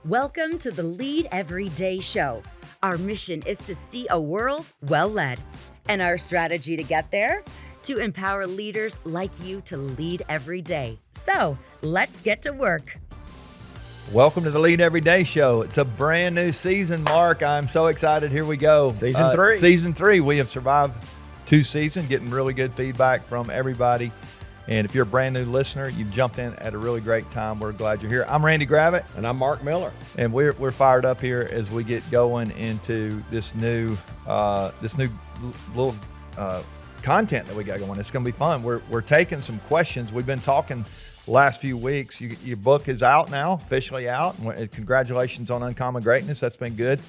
Welcome to the Lead Every Day show. Our mission is to see a world well led. And our strategy to get there? To empower leaders like you to lead every day. So let's get to work. Welcome to the Lead Every Day show. It's a brand new season, Mark. I'm so excited. Here we go. Season 3. Season 3. We have survived 2 seasons, getting really good feedback from everybody. And if you're a brand new listener, you've jumped in at a really great time. We're glad you're here. I'm Randy Gravitt. And I'm Mark Miller. And we're fired up here as we get going into this new little content that we got going. It's going to be fun. We're taking some questions. We've been talking last few weeks. Your book is out now, officially out. And congratulations on Uncommon Greatness. That's been good.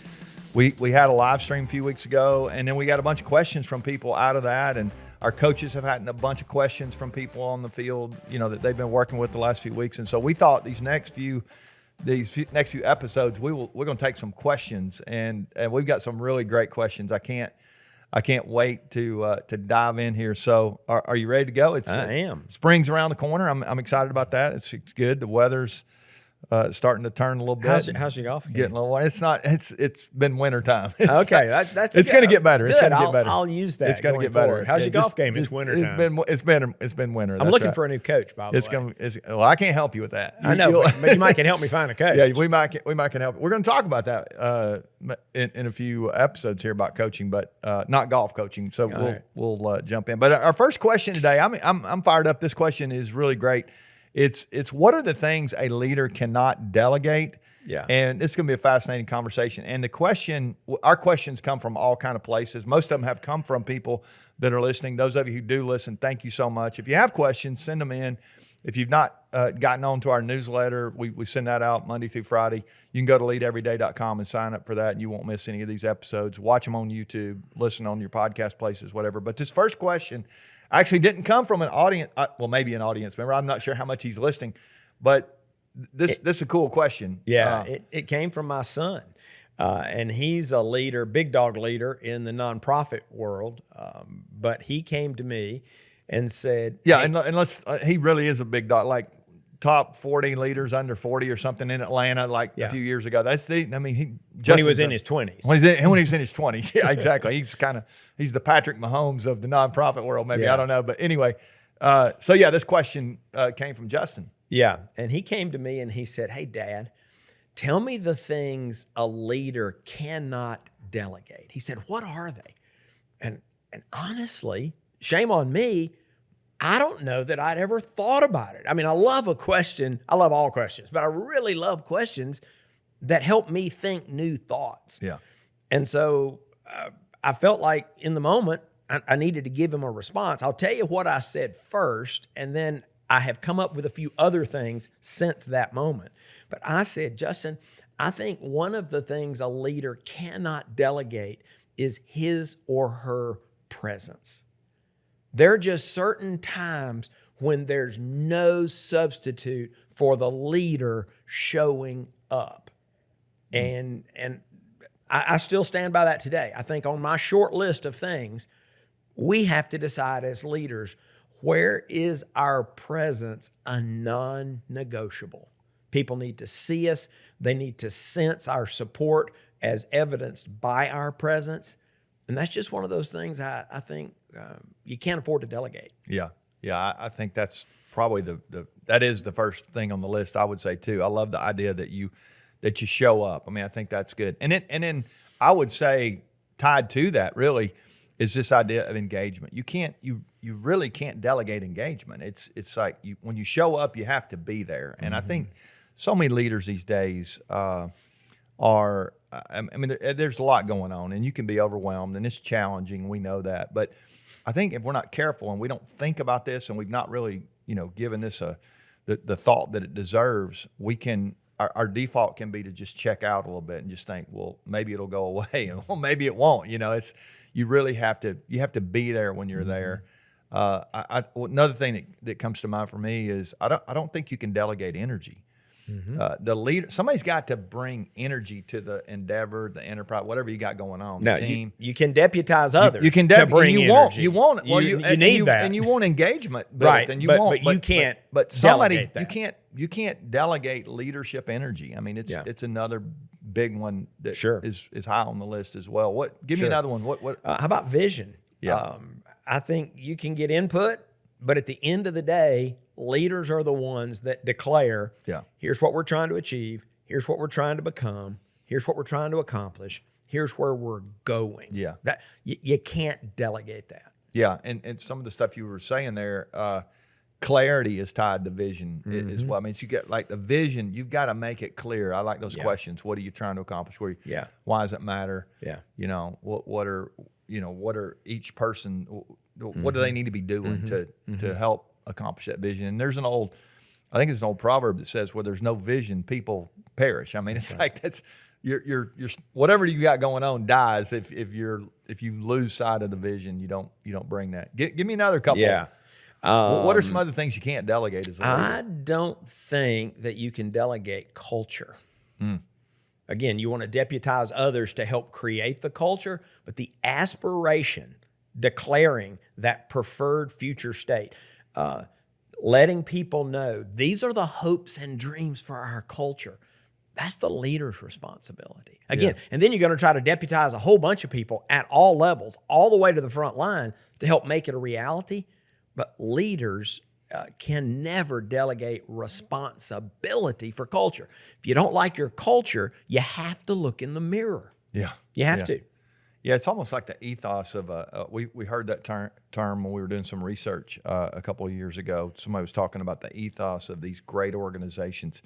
We had a live stream a few weeks ago, and then we got a bunch of questions from people out of that. And our coaches have had a bunch of questions from people on the field, that they've been working with the last few weeks. And so we thought these next few episodes, we're going to take some questions, and we've got some really great questions. I can't wait to dive in here. So are you ready to go? I am. Spring's around the corner. I'm excited about that. It's good. The weather's starting to turn a little bit. How's your golf game? Getting a little. It's been winter time. Okay, that's it's going to get better. Good. It's going to get better. I'll use that. It's going to get forward. better. How's your golf game? It's winter time. It's been winter. I'm looking for a new coach. By the way, well, I can't help you with that. I know, but you might can help me find a coach. Yeah, we might can help. We're going to talk about that in a few episodes here about coaching, but not golf coaching. So we'll jump in. But our first question today, I'm fired up. This question is really great. It's what are the things a leader cannot delegate? Yeah. And it's going to be a fascinating conversation. And our questions come from all kind of places. Most of them have come from people that are listening. Those of you who do listen, thank you so much. If you have questions, send them in. If you've not gotten on to our newsletter, we send that out Monday through Friday. You can go to leadeveryday.com and sign up for that, and you won't miss any of these episodes. Watch them on YouTube, listen on your podcast places, whatever. But this first question actually didn't come from an audience, maybe an audience member. I'm not sure how much he's listening, but this is a cool question. Yeah, it came from my son, and he's a leader, big dog leader in the nonprofit world. But he came to me and said, "Yeah, hey, he really is a big dog, like top 40 leaders under 40 or something in Atlanta, a few years ago. When he was in his 20s. When he was in his 20s, yeah, exactly. He's the Patrick Mahomes of the nonprofit world, maybe. Yeah. I don't know. But anyway, this question came from Justin. Yeah. And he came to me and he said, "Hey, Dad, tell me the things a leader cannot delegate." He said, "What are they?" And honestly, shame on me, I don't know that I'd ever thought about it. I mean, I love a question. I love all questions, but I really love questions that help me think new thoughts. Yeah. And so I felt like in the moment, I needed to give him a response. I'll tell you what I said first, and then I have come up with a few other things since that moment. But I said, "Justin, I think one of the things a leader cannot delegate is his or her presence. There are just certain times when there's no substitute for the leader showing up." And I still stand by that today. I think on my short list of things, we have to decide as leaders, where is our presence a non-negotiable? People need to see us. They need to sense our support as evidenced by our presence. And that's just one of those things I think you can't afford to delegate. Yeah. I think that's probably that is the first thing on the list, I would say too. I love the idea that you show up. I mean, I think that's good. And then I would say tied to that really is this idea of engagement. You really can't delegate engagement. It's like when you show up, you have to be there. And I think so many leaders these days there's a lot going on, and you can be overwhelmed, and it's challenging. We know that. But I think if we're not careful and we don't think about this, and we've not really, given this the thought that it deserves, our default can be to just check out a little bit and just think, well, maybe it'll go away, and well, maybe it won't. You really have to be there when you're there. Another thing that comes to mind for me is I don't think you can delegate energy. The leader, somebody's got to bring energy to the endeavor, the enterprise, whatever you got going on. No, the team. you can deputize others. You can to bring you energy. want well, you need that, and you want engagement built, right? and you but, want, but you can't. But somebody, delegate that. you can't delegate leadership energy. I mean, it's another big one that is high on the list as well. Give me another one. What? How about vision? Yeah. I think you can get input, but at the end of the day, leaders are the ones that declare, here's what we're trying to achieve, here's what we're trying to become, here's what we're trying to accomplish, here's where we're going. Yeah. That you can't delegate that. Yeah, and some of the stuff you were saying there, clarity is tied to vision as well. I mean, you get like the vision, you've got to make it clear. I like those questions. What are you trying to accomplish? Why does it matter? Yeah. You know, what are each person, what do they need to be doing to help accomplish that vision? And there's I think it's an old proverb that says, where there's no vision, people perish. I mean, it's like that's you're whatever you got going on dies if you lose sight of the vision. You don't bring that. Give me another couple. Yeah. What are some other things you can't delegate as a leader? I don't think that you can delegate culture. Again, you want to deputize others to help create the culture, but the aspiration, declaring that preferred future state, letting people know these are the hopes and dreams for our culture. That's the leader's responsibility. Again, and then you're going to try to deputize a whole bunch of people at all levels, all the way to the front line to help make it a reality. But leaders can never delegate responsibility for culture. If you don't like your culture, you have to look in the mirror. Yeah. You have to. Yeah, it's almost like the ethos of we heard that term when we were doing some research a couple of years ago. Somebody was talking about the ethos of these great organizations.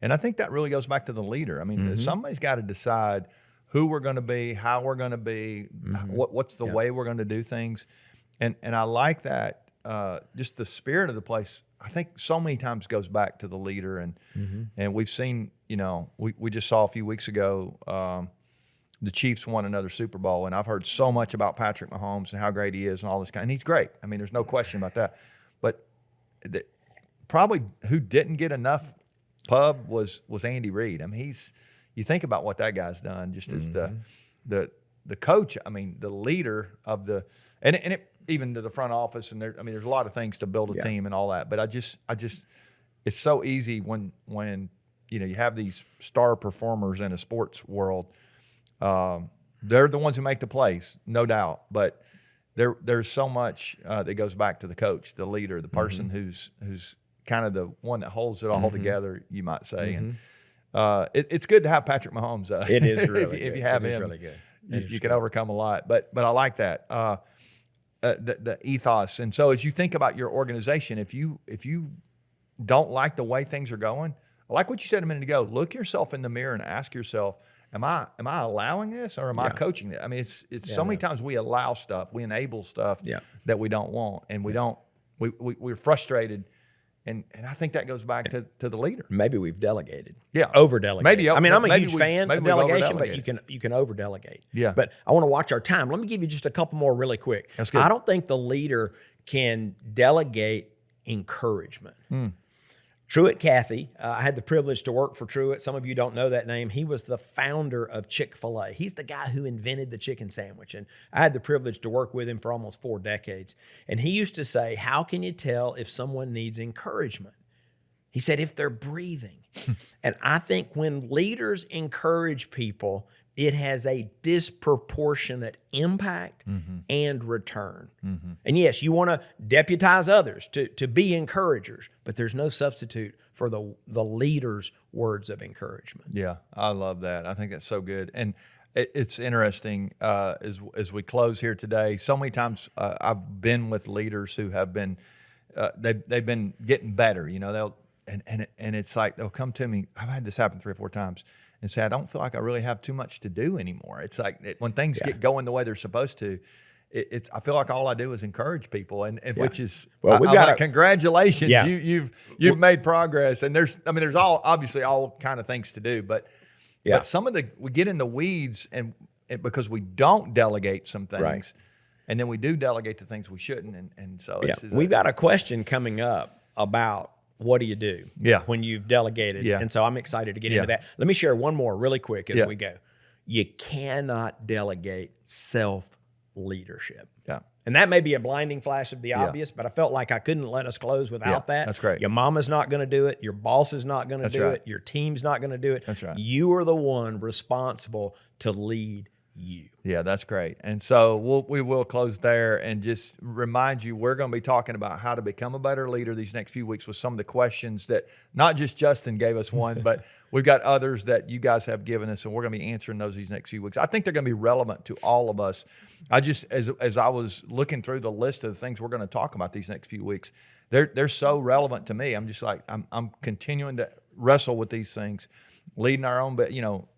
And I think that really goes back to the leader. I mean, somebody's got to decide who we're going to be, how we're going to be, what's the way we're going to do things. And I like that. Just the spirit of the place, I think so many times goes back to the leader. And we've seen, we just saw a few weeks ago, the Chiefs won another Super Bowl. And I've heard so much about Patrick Mahomes and how great he is and all this and he's great. I mean, there's no question about that. But probably who didn't get enough pub was Andy Reid. I mean, you think about what that guy's done just as the coach, I mean, the leader of the, and it, even to the front office, and there's a lot of things to build a team and all that. But I just, it's so easy when you have these star performers in a sports world. They're the ones who make the plays, no doubt. But there's so much that goes back to the coach, the leader, the person who's kind of the one that holds it all together, you might say. And it's good to have Patrick Mahomes. It is really if you have him, really good. You can overcome a lot. But I like that. The ethos. And so as you think about your organization, if you don't like the way things are going, I like what you said a minute ago, look yourself in the mirror and ask yourself, am I allowing this or am I coaching it? I mean, it's so many times we allow stuff, we enable stuff that we don't want, and we're frustrated. And I think that goes back to the leader. Maybe we've delegated. Yeah. Over-delegated. Maybe. I mean, I'm a huge we- fan maybe of we've delegation, but over-delegated. you can over-delegate. Yeah. But I want to watch our time. Let me give you just a couple more really quick. That's good. I don't think the leader can delegate encouragement. Truett Cathy, I had the privilege to work for Truett. Some of you don't know that name. He was the founder of Chick-fil-A. He's the guy who invented the chicken sandwich. And I had the privilege to work with him for almost 4 decades. And he used to say, how can you tell if someone needs encouragement? He said, if they're breathing. And I think when leaders encourage people, it has a disproportionate impact and return. And yes, you want to deputize others to be encouragers, but there's no substitute for the leader's words of encouragement. Yeah, I love that. I think that's so good. And it's interesting as we close here today. So many times I've been with leaders who have been, they've been getting better. And it's like they'll come to me. I've had this happen 3 or 4 times and say, I don't feel like I really have too much to do anymore. It's like when things get going the way they're supposed to, I feel like all I do is encourage people, and which is congratulations. Yeah. You've made progress, and there's obviously all kind of things to do, but some of we get in the weeds and because we don't delegate some things. Right. And then we do delegate the things we shouldn't, and so we've got a question coming up about what do you do Yeah. when you've delegated? Yeah. And so I'm excited to get Yeah. into that. Let me share one more really quick as Yeah. we go. You cannot delegate self-leadership. Yeah. And that may be a blinding flash of the obvious, but I felt like I couldn't let us close without that. That's great. Your mama's not going to do it. Your boss is not going to do right. it. Your team's not going to do it. That's right. You are the one responsible to lead you. Yeah, that's great. And so we will close there and just remind you, we're going to be talking about how to become a better leader these next few weeks with some of the questions that not just Justin gave us one, but we've got others that you guys have given us, and we're going to be answering those these next few weeks. I think they're going to be relevant to all of us. I just, as I was looking through the list of the things we're going to talk about these next few weeks, they're so relevant to me. I'm just like, I'm continuing to wrestle with these things. Leading our own,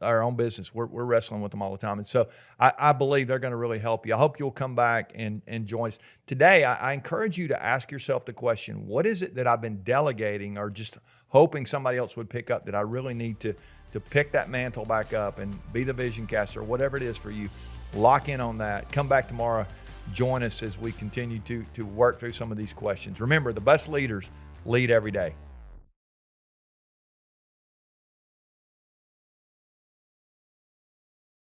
our own business, we're wrestling with them all the time, and so I believe they're going to really help you. I hope you'll come back and join us today. I encourage you to ask yourself the question: what is it that I've been delegating, or just hoping somebody else would pick up, that I really need to pick that mantle back up and be the vision caster, whatever it is for you. Lock in on that. Come back tomorrow. Join us as we continue to work through some of these questions. Remember, the best leaders lead every day.